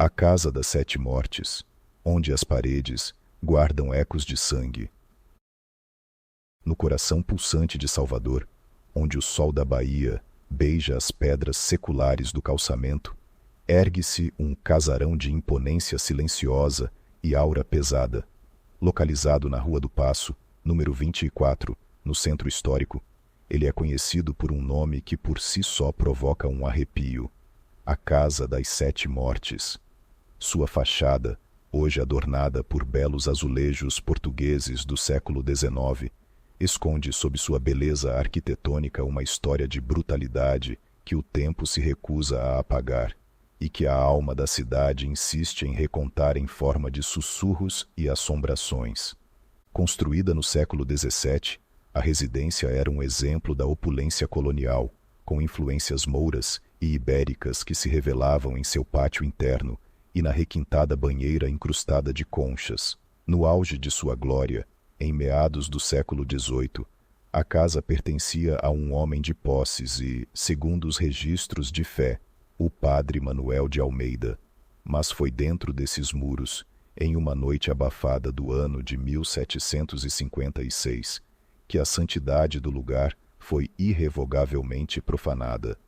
A Casa das Sete Mortes, onde as paredes guardam ecos de sangue. No coração pulsante de Salvador, onde o sol da Bahia beija as pedras seculares do calçamento, ergue-se um casarão de imponência silenciosa e aura pesada. Localizado na Rua do Paço, número 24, no centro histórico, ele é conhecido por um nome que por si só provoca um arrepio: a Casa das Sete Mortes. Sua fachada, hoje adornada por belos azulejos portugueses do século XIX, esconde sob sua beleza arquitetônica uma história de brutalidade que o tempo se recusa a apagar e que a alma da cidade insiste em recontar em forma de sussurros e assombrações. Construída no século XVII, a residência era um exemplo da opulência colonial, com influências mouras e ibéricas que se revelavam em seu pátio interno e na requintada banheira incrustada de conchas. No auge de sua glória, em meados do século XVIII, a casa pertencia a um homem de posses e, segundo os registros de fé, o padre Manuel de Almeida. Mas foi dentro desses muros, em uma noite abafada do ano de 1756, que a santidade do lugar foi irrevogavelmente profanada.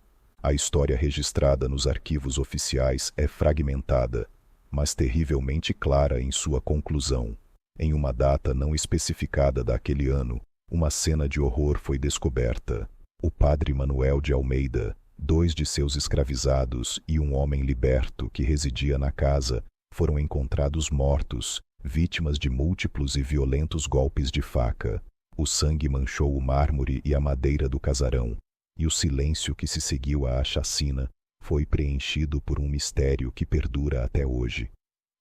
A história registrada nos arquivos oficiais é fragmentada, mas terrivelmente clara em sua conclusão. Em uma data não especificada daquele ano, uma cena de horror foi descoberta. O padre Manuel de Almeida, 2 de seus escravizados e um homem liberto que residia na casa foram encontrados mortos, vítimas de múltiplos e violentos golpes de faca. O sangue manchou o mármore e a madeira do casarão, e o silêncio que se seguiu à chacina foi preenchido por um mistério que perdura até hoje.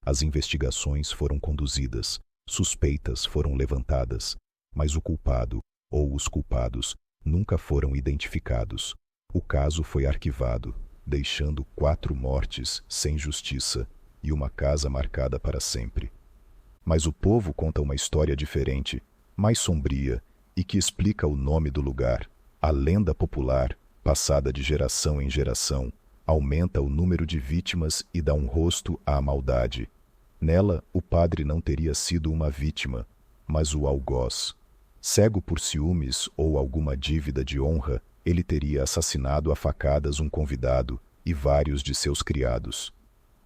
As investigações foram conduzidas, suspeitas foram levantadas, mas o culpado, ou os culpados, nunca foram identificados. O caso foi arquivado, deixando 4 mortes sem justiça e uma casa marcada para sempre. Mas o povo conta uma história diferente, mais sombria, e que explica o nome do lugar. A lenda popular, passada de geração em geração, aumenta o número de vítimas e dá um rosto à maldade. Nela, o padre não teria sido uma vítima, mas o algoz. Cego por ciúmes ou alguma dívida de honra, ele teria assassinado a facadas um convidado e vários de seus criados.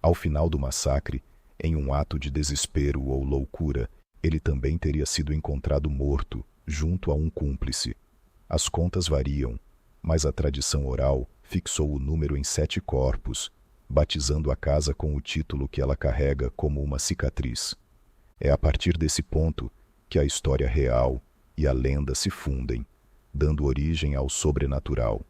Ao final do massacre, em um ato de desespero ou loucura, ele também teria sido encontrado morto, junto a um cúmplice. As contas variam, mas a tradição oral fixou o número em 7 corpos, batizando a casa com o título que ela carrega como uma cicatriz. É a partir desse ponto que a história real e a lenda se fundem, dando origem ao sobrenatural.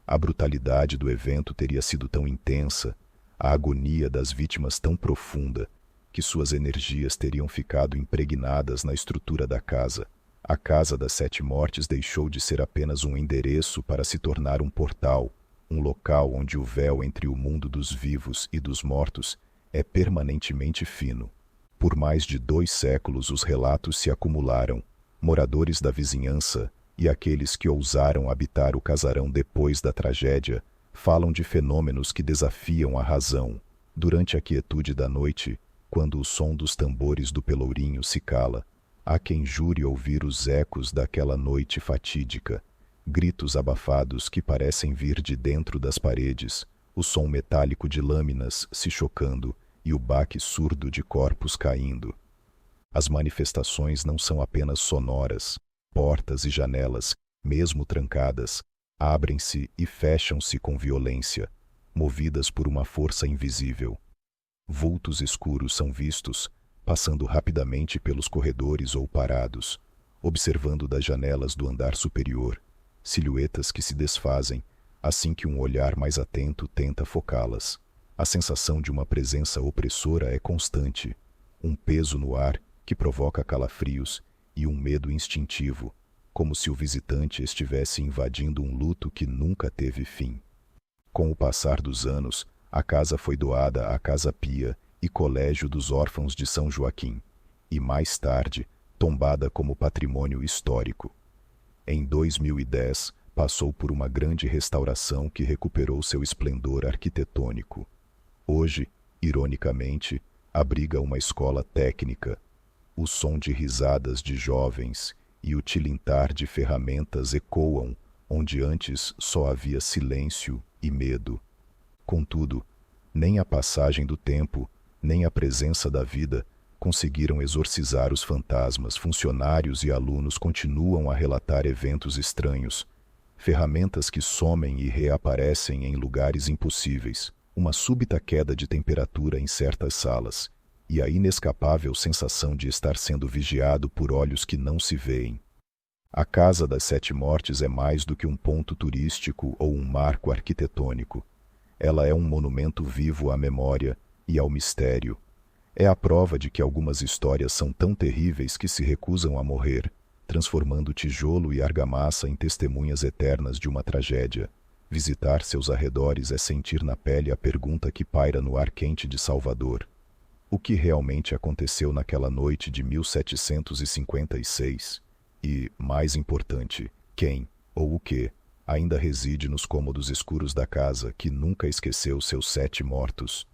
A brutalidade do evento teria sido tão intensa, a agonia das vítimas tão profunda, que suas energias teriam ficado impregnadas na estrutura da casa. A Casa das Sete Mortes deixou de ser apenas um endereço para se tornar um portal, um local onde o véu entre o mundo dos vivos e dos mortos é permanentemente fino. Por mais de 2 séculos os relatos se acumularam. Moradores da vizinhança e aqueles que ousaram habitar o casarão depois da tragédia falam de fenômenos que desafiam a razão. Durante a quietude da noite, quando o som dos tambores do Pelourinho se cala, há quem jure ouvir os ecos daquela noite fatídica, gritos abafados que parecem vir de dentro das paredes, o som metálico de lâminas se chocando e o baque surdo de corpos caindo. As manifestações não são apenas sonoras. Portas e janelas, mesmo trancadas, abrem-se e fecham-se com violência, movidas por uma força invisível. Vultos escuros são vistos, passando rapidamente pelos corredores ou parados, observando das janelas do andar superior, silhuetas que se desfazem, assim que um olhar mais atento tenta focá-las. A sensação de uma presença opressora é constante, um peso no ar que provoca calafrios e um medo instintivo, como se o visitante estivesse invadindo um luto que nunca teve fim. Com o passar dos anos, a casa foi doada à Casa Pia e Colégio dos Órfãos de São Joaquim, e mais tarde, tombada como patrimônio histórico. Em 2010, passou por uma grande restauração que recuperou seu esplendor arquitetônico. Hoje, ironicamente, abriga uma escola técnica. O som de risadas de jovens e o tilintar de ferramentas ecoam onde antes só havia silêncio e medo. Contudo, nem a passagem do tempo, nem a presença da vida conseguiram exorcizar os fantasmas. Funcionários e alunos continuam a relatar eventos estranhos, ferramentas que somem e reaparecem em lugares impossíveis, uma súbita queda de temperatura em certas salas, e a inescapável sensação de estar sendo vigiado por olhos que não se veem. A Casa das Sete Mortes é mais do que um ponto turístico ou um marco arquitetônico. Ela é um monumento vivo à memória e ao mistério. É a prova de que algumas histórias são tão terríveis que se recusam a morrer, transformando tijolo e argamassa em testemunhas eternas de uma tragédia. Visitar seus arredores é sentir na pele a pergunta que paira no ar quente de Salvador: o que realmente aconteceu naquela noite de 1756? E, mais importante, quem, ou o que, ainda reside nos cômodos escuros da casa que nunca esqueceu seus 7 mortos?